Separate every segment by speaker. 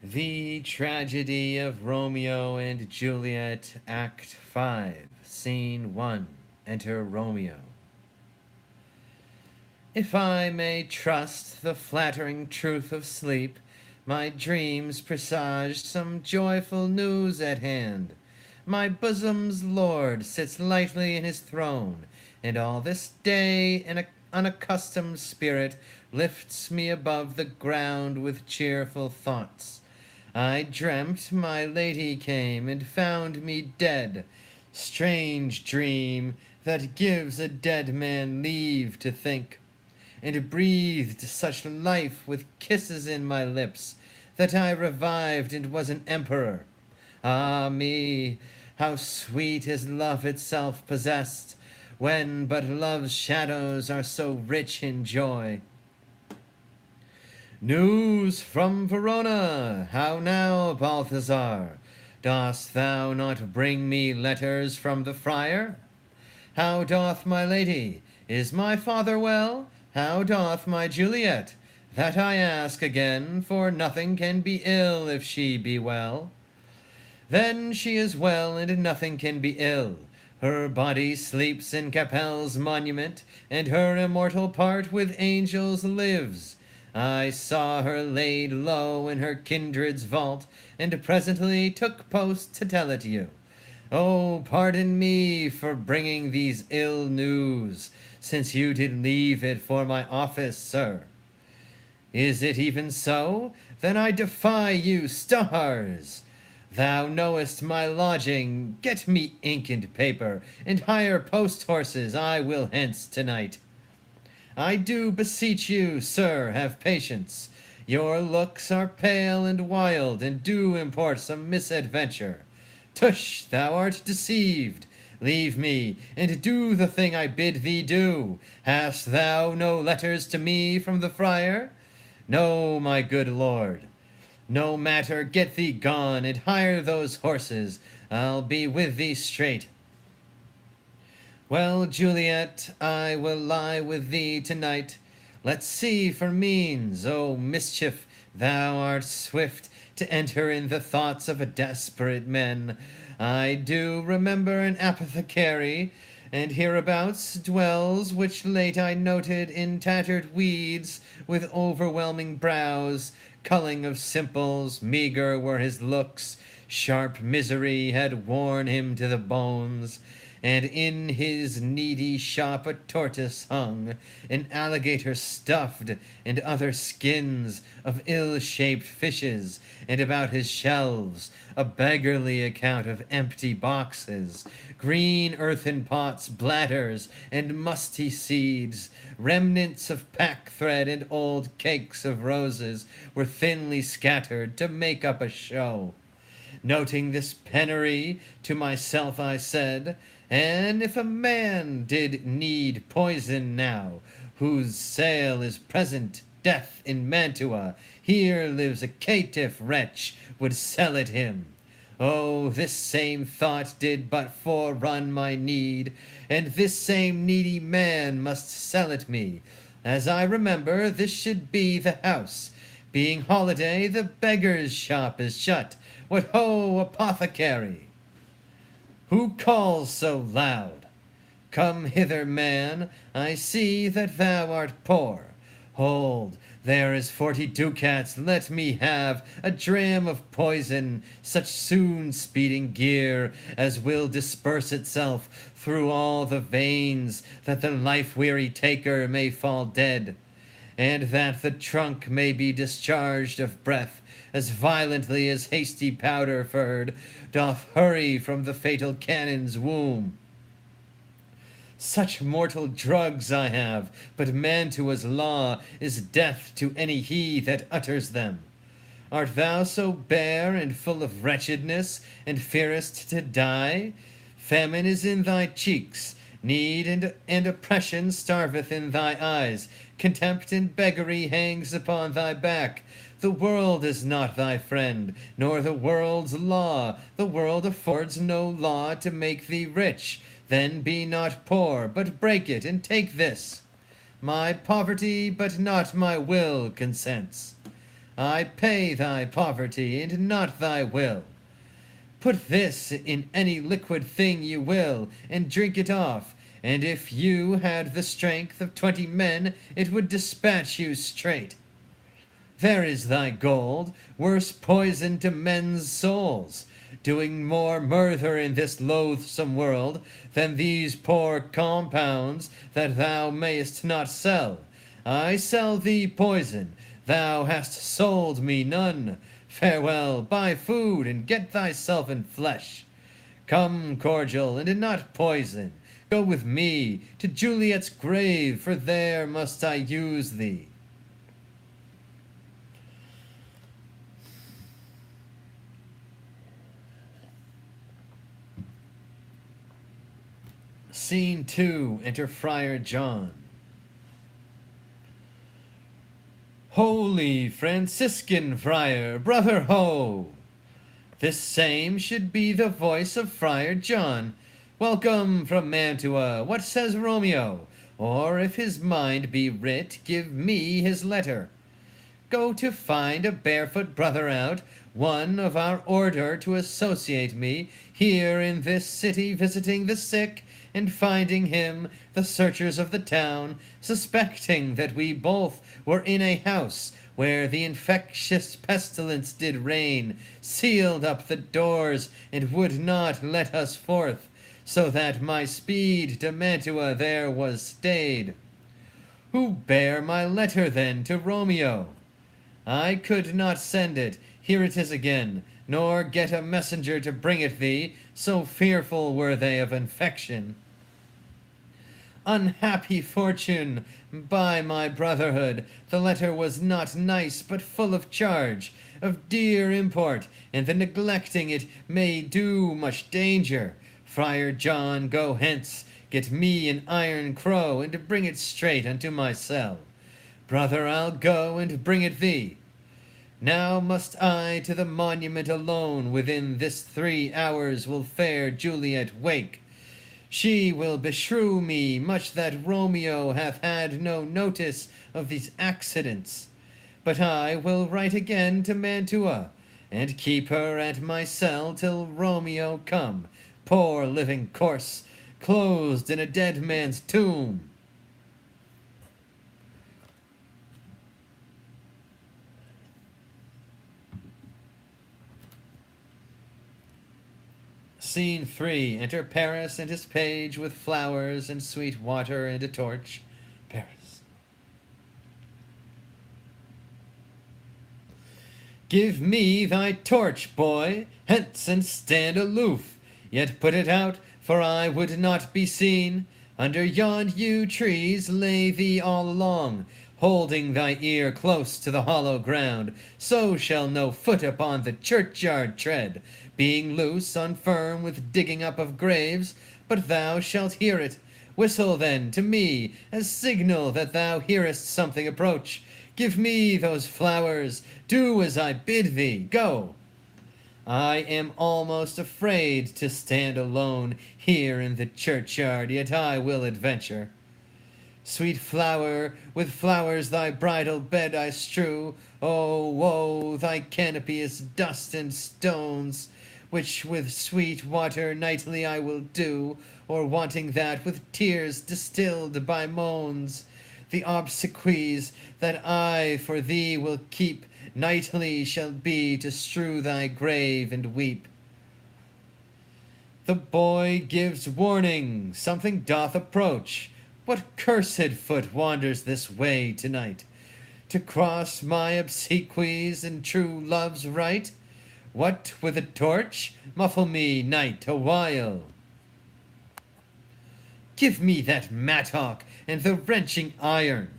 Speaker 1: The Tragedy of Romeo and Juliet, Act 5, Scene 1. Enter Romeo. If I may trust the flattering truth of sleep, my dreams presage some joyful news at hand. My bosom's lord sits lightly in his throne, and all this day an unaccustomed spirit lifts me above the ground with cheerful thoughts. I dreamt my lady came and found me dead. Strange dream that gives a dead man leave to think, and breathed such life with kisses in my lips that I revived and was an emperor. Ah me, how sweet is love itself possessed, when but love's shadows are so rich in joy. News from Verona! How now, Balthazar? Dost thou not bring me letters from the friar? How doth my lady? Is my father well? How doth my Juliet? That I ask again, for nothing can be ill if she be well. Then she is well, and nothing can be ill. Her body sleeps in Capel's monument, and her immortal part with angels lives. I saw her laid low in her kindred's vault, and presently took post to tell it you. Oh, pardon me for bringing these ill news, since you did leave it for my office, sir. Is it even so? Then I defy you, stars! Thou knowest my lodging. Get me ink and paper, and hire post horses. I will hence tonight. I do beseech you, sir, have patience. Your looks are pale and wild, and do import some misadventure. Tush, thou art deceived. Leave me, and do the thing I bid thee do. Hast thou no letters to me from the friar? No, my good lord. No matter, get thee gone, and hire those horses. I'll be with thee straight. Well, Juliet, I will lie with thee tonight. Let's see for means. O mischief, thou art swift to enter in the thoughts of a desperate men. I do remember an apothecary, and hereabouts dwells, which late I noted in tattered weeds, with overwhelming brows, culling of simples, meagre were his looks, sharp misery had worn him to the bones, and in his needy shop a tortoise hung, an alligator stuffed, and other skins of ill-shaped fishes, and about his shelves a beggarly account of empty boxes, green earthen pots, bladders, and musty seeds, remnants of pack-thread and old cakes of roses were thinly scattered to make up a show. Noting this penury, to myself I said, and if a man did need poison now, whose sale is present death in Mantua, here lives a caitiff wretch would sell it him. Oh, this same thought did but forerun my need, and this same needy man must sell it me. As I remember, this should be the house. Being holiday, the beggar's shop is shut. What ho, apothecary! Who calls so loud? Come hither, man. I see that thou art poor. Hold, there is 40 ducats. Let me have a dram of poison, such soon speeding gear as will disperse itself through all the veins, that the life-weary taker may fall dead, and that the trunk may be discharged of breath as violently as hasty powder furred doth hurry from the fatal cannon's womb. Such mortal drugs I have, but Mantua's law is death to any he that utters them. Art thou so bare and full of wretchedness, and fearest to die? Famine is in thy cheeks, need and oppression starveth in thy eyes, contempt and beggary hangs upon thy back. The world is not thy friend, nor the world's law. The world affords no law to make thee rich. Then be not poor, but break it, and take this. My poverty, but not my will, consents. I pay thy poverty, and not thy will. Put this in any liquid thing you will, and drink it off, and if you had the strength of 20 men, it would dispatch you straight. There is thy gold, worse poison to men's souls, doing more murther in this loathsome world than these poor compounds that thou mayest not sell. I sell thee poison, thou hast sold me none. Farewell, buy food, and get thyself in flesh. Come, cordial, and not poison, go with me to Juliet's grave, for there must I use thee. Scene 2. Enter Friar John. Holy Franciscan friar, brother ho! This same should be the voice of Friar John. Welcome from Mantua, what says Romeo? Or if his mind be writ, give me his letter. Go to find a barefoot brother out, one of our order to associate me, here in this city visiting the sick, and finding him, the searchers of the town, suspecting that we both were in a house where the infectious pestilence did reign, sealed up the doors, and would not let us forth, so that my speed to Mantua there was stayed. Who bare my letter then to Romeo? I could not send it, here it is again, nor get a messenger to bring it thee, so fearful were they of infection. Unhappy fortune! By my brotherhood, the letter was not nice, but full of charge, of dear import, and the neglecting it may do much danger. Friar John, go hence, get me an iron crow, and bring it straight unto my cell. Brother, I'll go and bring it thee. Now must I to the monument alone, within this 3 hours will fair Juliet wake. She will beshrew me much that Romeo hath had no notice of these accidents. But I will write again to Mantua, and keep her at my cell till Romeo come, poor living corse, closed in a dead man's tomb. Scene 3. Enter Paris and his page with flowers and sweet water and a torch. Paris. Give me thy torch, boy, hence and stand aloof, yet put it out, for I would not be seen. Under yond yew trees lay thee all along, holding thy ear close to the hollow ground, so shall no foot upon the churchyard tread, being loose on firm with digging up of graves, but thou shalt hear it. Whistle then to me, as signal that thou hearest something approach. Give me those flowers, do as I bid thee, go. I am almost afraid to stand alone here in the churchyard, yet I will adventure. Sweet flower, with flowers thy bridal bed I strew. Oh, woe, thy canopy is dust and stones, which with sweet water nightly I will dew, or wanting that with tears distilled by moans. The obsequies that I for thee will keep nightly shall be to strew thy grave and weep. The boy gives warning, something doth approach. What cursed foot wanders this way tonight, to cross my obsequies and true love's right? What, with a torch? Muffle me, knight, a while. Give me that mattock and the wrenching iron.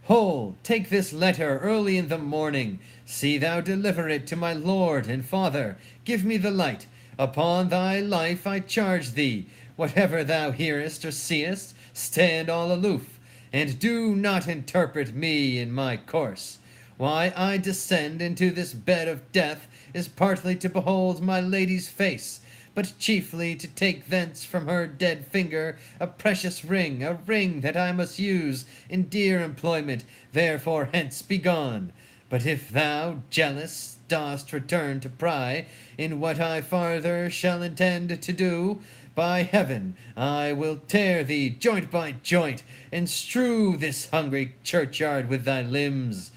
Speaker 1: Hold, take this letter early in the morning. See thou deliver it to my lord and father. Give me the light. Upon thy life I charge thee. Whatever thou hearest or seest, stand all aloof, and do not interpret me in my course. Why I descend into this bed of death is partly to behold my lady's face, but chiefly to take thence from her dead finger a precious ring, a ring that I must use in dear employment. Therefore hence be gone. But if thou, jealous, dost return to pry in what I farther shall intend to do, by heaven, I will tear thee joint by joint, and strew this hungry churchyard with thy limbs.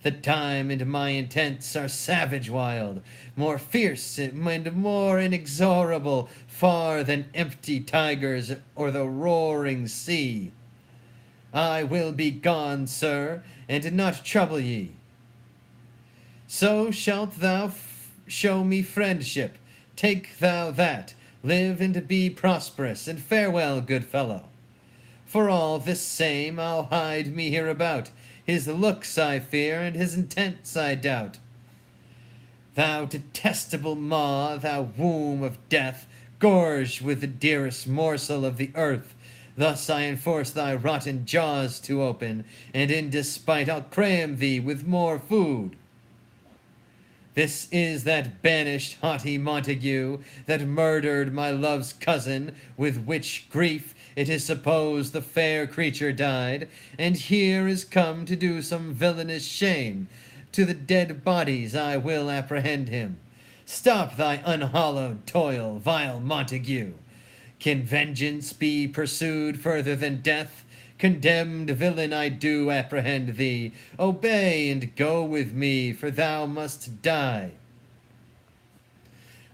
Speaker 1: The time and my intents are savage wild, more fierce and more inexorable far than empty tigers or the roaring sea. I will be gone, sir, and not trouble ye. So shalt thou show me friendship. Take thou that, live and be prosperous, and farewell, good fellow. For all this same I'll hide me hereabout. His looks I fear, and his intents I doubt. Thou detestable maw, thou womb of death, gorged with the dearest morsel of the earth, thus I enforce thy rotten jaws to open, and in despite I'll cram thee with more food. This is that banished haughty Montague that murdered my love's cousin, with which grief it is supposed the fair creature died, and here is come to do some villainous shame. To the dead bodies I will apprehend him. Stop thy unhallowed toil, vile Montague. Can vengeance be pursued further than death? Condemned villain, I do apprehend thee. Obey and go with me, for thou must die.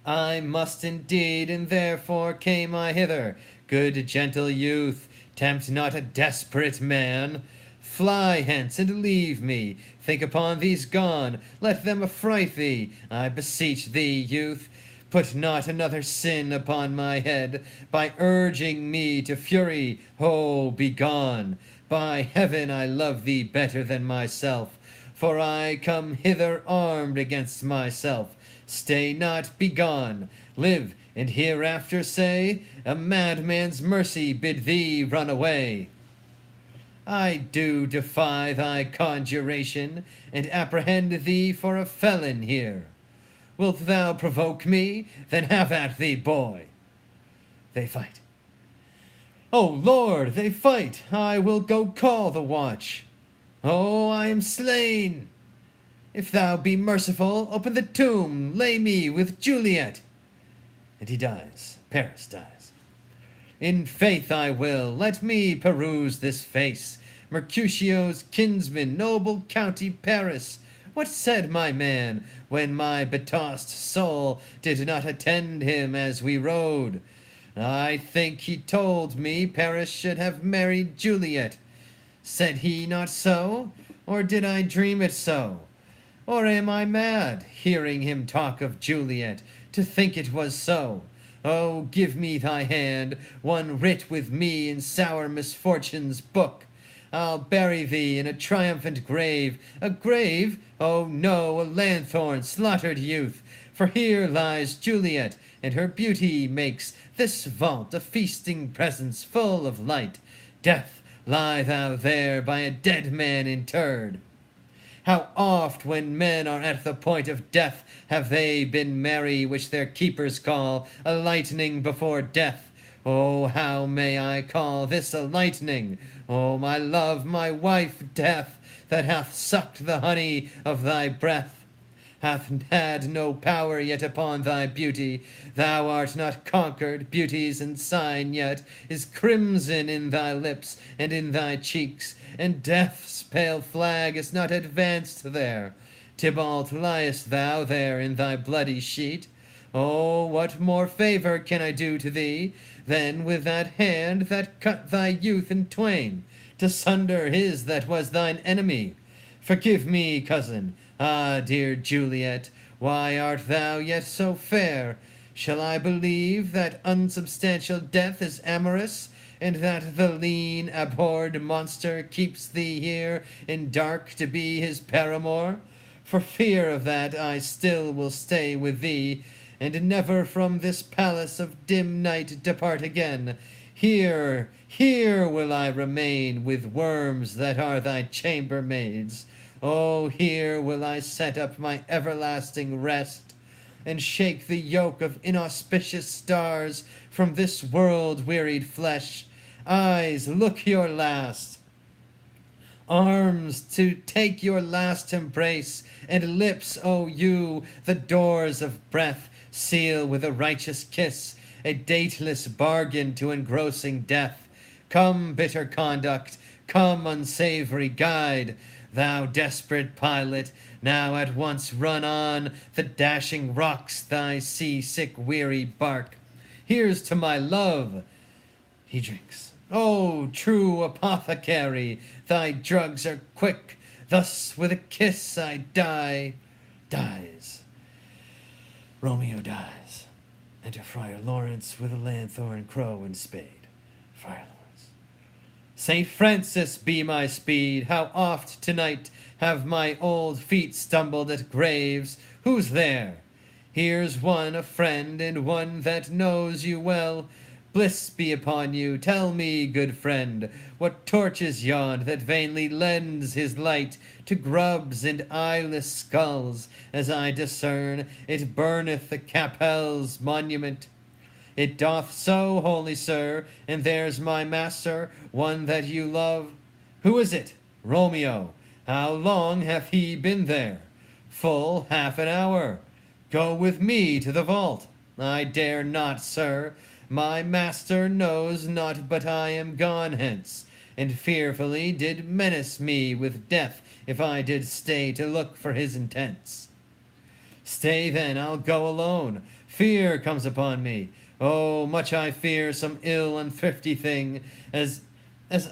Speaker 1: I must indeed, and therefore came I hither. Good gentle youth, tempt not a desperate man. Fly hence and leave me. Think upon these gone, let them affright thee. I beseech thee, youth, put not another sin upon my head, by urging me to fury. Oh, begone! By heaven, I love thee better than myself, for I come hither armed against myself. Stay not, begone! Live, and hereafter say, a madman's mercy bid thee run away. I do defy thy conjuration, and apprehend thee for a felon here. Wilt thou provoke me? Then have at thee, boy. They fight. Oh, Lord, they fight! I will go call the watch. Oh, I am slain! If thou be merciful, open the tomb, lay me with Juliet. And he dies. Paris dies. In faith I will. Let me peruse this face. Mercutio's kinsman, noble county Paris. What said my man when my betossed soul did not attend him as we rode? I think he told me Paris should have married Juliet. Said he not so? Or did I dream it so? Or am I mad, hearing him talk of Juliet, to think it was so? Oh, give me thy hand, one writ with me in sour misfortune's book. I'll bury thee in a triumphant grave. A grave? Oh no, a lanthorn, slaughtered youth. For here lies Juliet, and her beauty makes this vault a feasting presence full of light. Death, lie thou there by a dead man interred. How oft, when men are at the point of death, have they been merry, which their keepers call a lightning before death. Oh, how may I call this a lightning? Oh, my love, my wife, death, that hath sucked the honey of thy breath, hath had no power yet upon thy beauty. Thou art not conquered, beauty's ensign yet is crimson in thy lips and in thy cheeks, and death's pale flag is not advanced there. Tybalt, liest thou there in thy bloody sheet? Oh, what more favour can I do to thee, than with that hand that cut thy youth in twain, to sunder his that was thine enemy? Forgive me, cousin. Ah, dear Juliet, why art thou yet so fair? Shall I believe that unsubstantial death is amorous, and that the lean, abhorred monster keeps thee here in dark to be his paramour? For fear of that, I still will stay with thee, and never from this palace of dim night depart again. Here, here will I remain with worms that are thy chambermaids. Oh, here will I set up my everlasting rest, and shake the yoke of inauspicious stars from this world-wearied flesh. Eyes, look your last. arms to take your last embrace, and lips, O you, the doors of breath, seal with a righteous kiss, a dateless bargain to engrossing death. Come, bitter conduct, come, unsavory guide, thou desperate pilot, now at once run on the dashing rocks thy sea-sick weary bark. Here's to my love. He drinks. Oh, true apothecary, thy drugs are quick. Thus with a kiss I die. Dies. Romeo dies. Enter Friar Lawrence with a lanthorn, crow, and spade. Friar Lawrence. St. Francis be my speed. How oft tonight have my old feet stumbled at graves. Who's there? Here's one, a friend, and one that knows you well. Bliss be upon you. Tell me, good friend, what torch is yond that vainly lends his light to grubs and eyeless skulls? As I discern, it burneth the Capel's monument. It doth so, holy sir, and there's my master, one that you love. Who is it? Romeo. How long hath he been there? Full half an hour. Go with me to the vault. I dare not, sir. My master knows not but I am gone hence, and fearfully did menace me with death if I did stay to look for his intents. Stay then, I'll go alone. Fear comes upon me. Oh, much I fear some ill unthrifty thing, as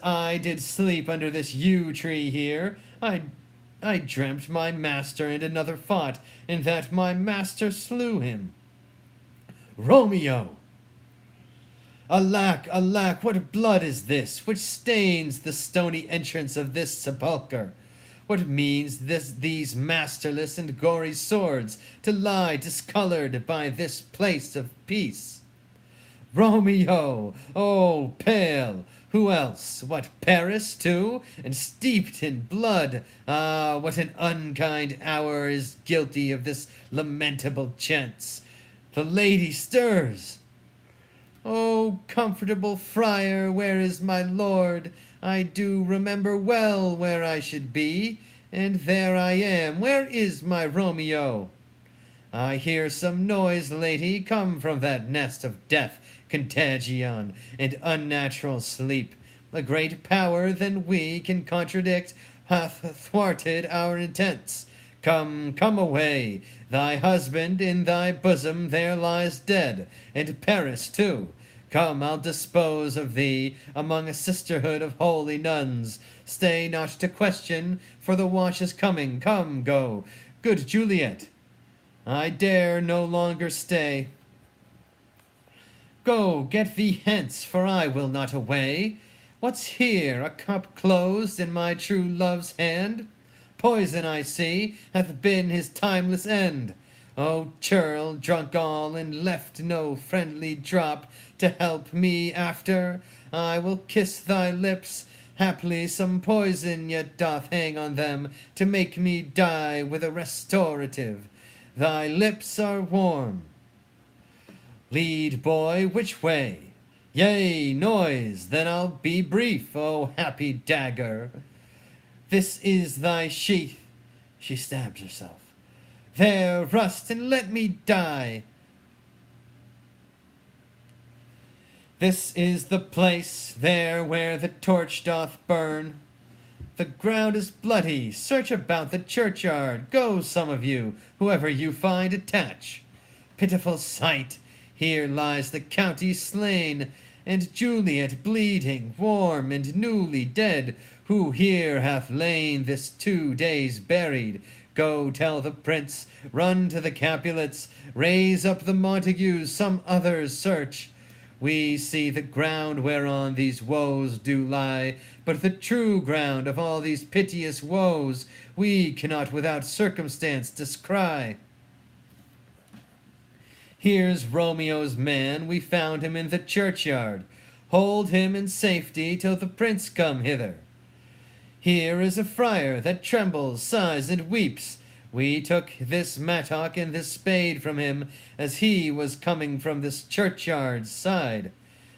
Speaker 1: I did sleep under this yew tree here. I dreamt my master and another fought, and that my master slew him. Romeo! Alack, alack, what blood is this, which stains the stony entrance of this sepulchre? What means these masterless and gory swords to lie discolored by this place of peace? Romeo! Oh, pale! Who else? What, Paris too? And steeped in blood? Ah, what an unkind hour is guilty of this lamentable chance! The lady stirs! Oh, comfortable friar, where is my lord? I do remember well where I should be, and there I am. Where is my Romeo? I hear some noise, lady, come from that nest of death, contagion, and unnatural sleep. A great power than we can contradict hath thwarted our intents. Come, come away. Thy husband in thy bosom there lies dead, and Paris too. Come, I'll dispose of thee among a sisterhood of holy nuns. Stay not to question, for the watch is coming. Come, go. Good Juliet, I dare no longer stay. Go, get thee hence, for I will not away. What's here, a cup closed in my true love's hand? Poison, I see, hath been his timeless end. O churl, drunk all, and left no friendly drop to help me after. I will kiss thy lips. Haply some poison yet doth hang on them to make me die with a restorative. Thy lips are warm. Lead, boy, which way? Yea, noise, then I'll be brief, O happy dagger. This is thy sheath. She stabs herself. There, rust, and let me die. This is the place, there where the torch doth burn. The ground is bloody. Search about the churchyard. Go, some of you, whoever you find, attach. Pitiful sight. Here lies the county slain, and Juliet bleeding, warm and newly dead, who here hath lain this 2 days buried. Go tell the prince, run to the Capulets, raise up the Montagues, some others search. We see the ground whereon these woes do lie, but the true ground of all these piteous woes we cannot without circumstance descry. Here's Romeo's man, we found him in the churchyard. Hold him in safety till the prince come hither. Here is a friar that trembles, sighs, and weeps. We took this mattock and this spade from him as he was coming from this churchyard's side.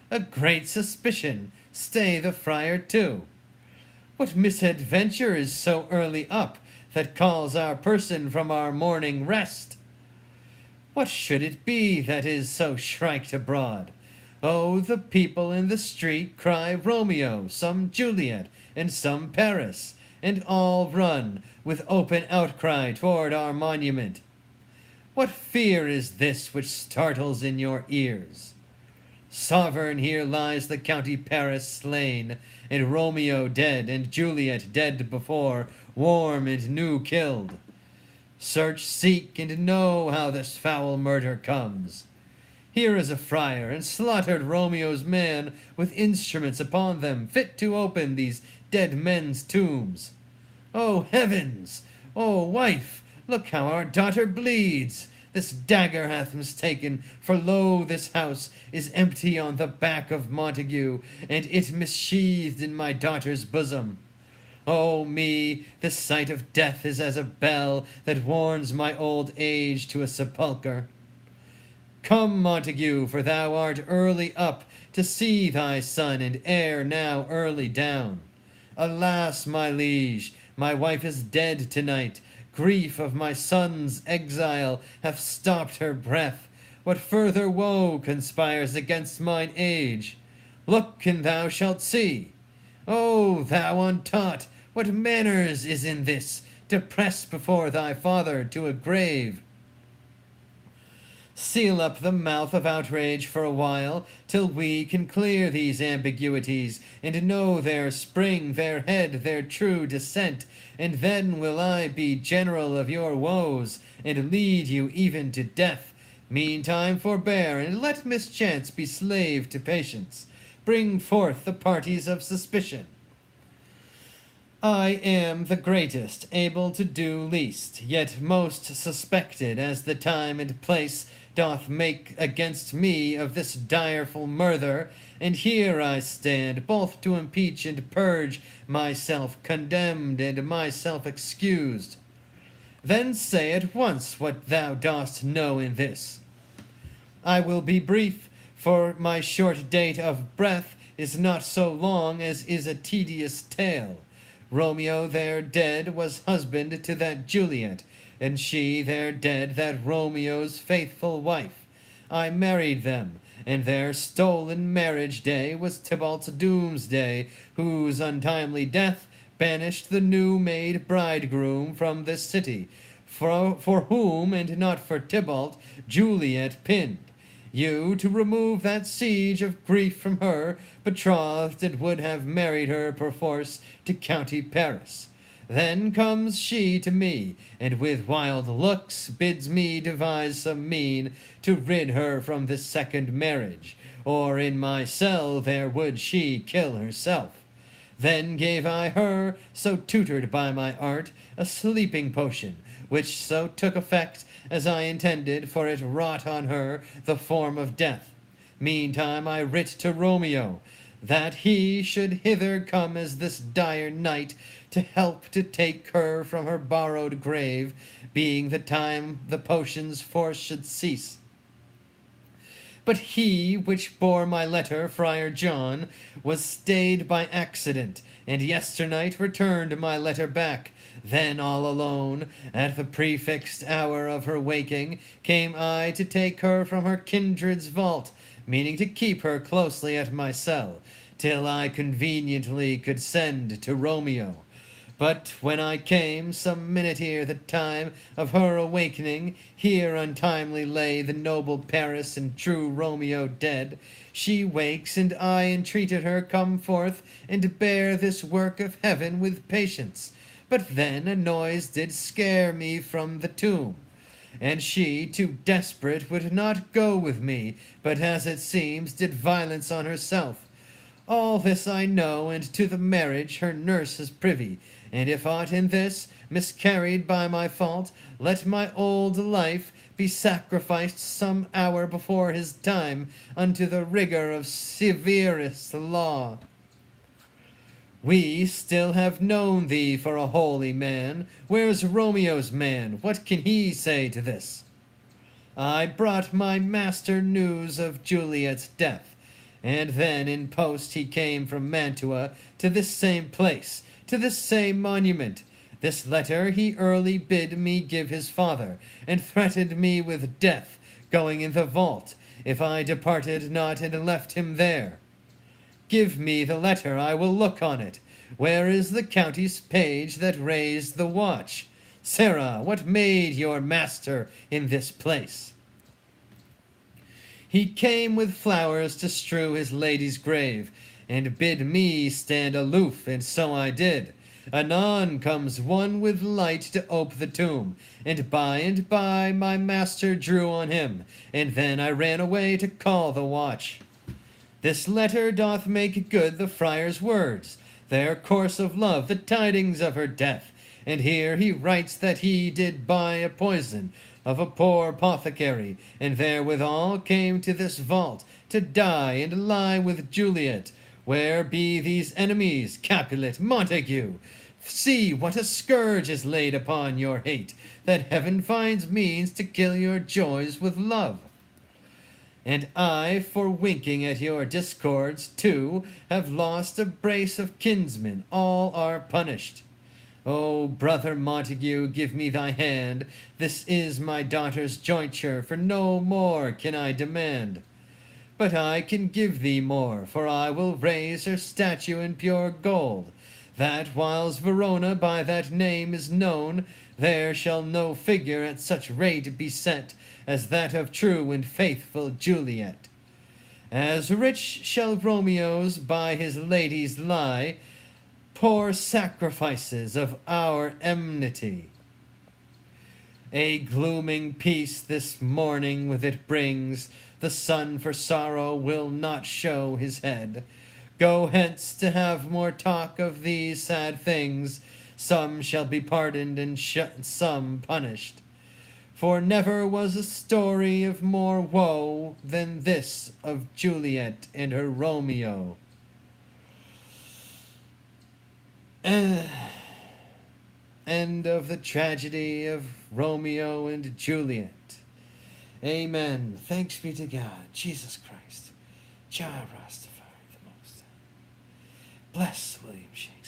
Speaker 1: A great suspicion. Stay the friar too. What misadventure is so early up that calls our person from our morning rest? What should it be that is so shriked abroad? Oh, the people in the street cry Romeo, some Juliet, and some Paris, and all run with open outcry toward our monument. What fear is this which startles in your ears? Sovereign, here lies the county Paris slain, and Romeo dead, and Juliet dead before, warm and new killed. Search, seek, and know how this foul murder comes. Here is a friar, and slaughtered Romeo's man with instruments upon them, fit to open these dead men's tombs. O heavens! O wife, look how our daughter bleeds! This dagger hath mistaken, for lo, this house is empty on the back of Montague, and it missheathed in my daughter's bosom. Oh me, the sight of death is as a bell that warns my old age to a sepulchre. Come, Montague, for thou art early up to see thy son, and ere now early down. Alas, my liege, my wife is dead tonight. Grief of my son's exile hath stopped her breath. What further woe conspires against mine age? Look, and thou shalt see. O thou untaught, what manners is in this, to press before thy father to a grave? Seal up the mouth of outrage for a while, till we can clear these ambiguities, and know their spring, their head, their true descent, and then will I be general of your woes, and lead you even to death. Meantime forbear, and let mischance be slave to patience. Bring forth the parties of suspicion. I am the greatest, able to do least, yet most suspected, as the time and place doth make against me of this direful murder, and here I stand, both to impeach and purge myself condemned and myself excused. Then say at once what thou dost know in this. I will be brief, for my short date of breath is not so long as is a tedious tale. Romeo there dead was husband to that Juliet, and she there dead that Romeo's faithful wife. I married them, and their stolen marriage day was Tybalt's doomsday, whose untimely death banished the new-made bridegroom from this city, for whom, and not for Tybalt, Juliet pinned. You, to remove that siege of grief from her, betrothed and would have married her perforce to county Paris. Then comes she to me, and with wild looks bids me devise some mean to rid her from this second marriage, or in my cell there would she kill herself. Then gave I her, so tutored by my art, a sleeping potion, which so took effect as I intended, for it wrought on her the form of death. Meantime I writ to Romeo, that he should hither come as this dire night, to help to take her from her borrowed grave, being the time the potion's force should cease. But he which bore my letter, Friar John, was stayed by accident, and yesternight returned my letter back. Then all alone, at the prefixed hour of her waking, came I to take her from her kindred's vault, meaning to keep her closely at my cell, till I conveniently could send to Romeo. But when I came, some minute ere the time of her awakening, here untimely lay the noble Paris and true Romeo dead. She wakes, and I entreated her come forth and bear this work of heaven with patience. But then a noise did scare me from the tomb, and she, too desperate, would not go with me, but as it seems did violence on herself. All this I know, and to the marriage her nurse is privy, and if aught in this miscarried by my fault, let my old life be sacrificed some hour before his time unto the rigor of severest law. We still have known thee for a holy man. Where's Romeo's man? What can he say to this? I brought my master news of Juliet's death, and then in post he came from Mantua to this same place, to this same monument. This letter he early bid me give his father, and threatened me with death, going in the vault, if I departed not and left him there. Give me the letter, I will look on it. Where is the county's page that raised the watch? Sarah, what made your master in this place? He came with flowers to strew his lady's grave, and bid me stand aloof, and so I did. Anon comes one with light to ope the tomb, and by my master drew on him, and then I ran away to call the watch. This letter doth make good the friar's words, their course of love, the tidings of her death. And here he writes that he did buy a poison of a poor apothecary, and therewithal came to this vault to die and lie with Juliet. Where be these enemies, Capulet, Montague? See what a scourge is laid upon your hate, that heaven finds means to kill your joys with love. And I, for winking at your discords, too, have lost a brace of kinsmen, all are punished. O brother Montague, give me thy hand, this is my daughter's jointure, for no more can I demand. But I can give thee more, for I will raise her statue in pure gold, that whiles Verona by that name is known, there shall no figure at such rate be set as that of true and faithful Juliet. As rich shall Romeo's by his ladies lie, poor sacrifices of our enmity. A glooming peace this morning with it brings, the sun for sorrow will not show his head. Go hence to have more talk of these sad things, some shall be pardoned and some punished. For never was a story of more woe than this of Juliet and her Romeo. End of the tragedy of Romeo and Juliet. Amen. Thanks be to God, Jesus Christ, Jah Rastafari the Most High. Bless William Shakespeare.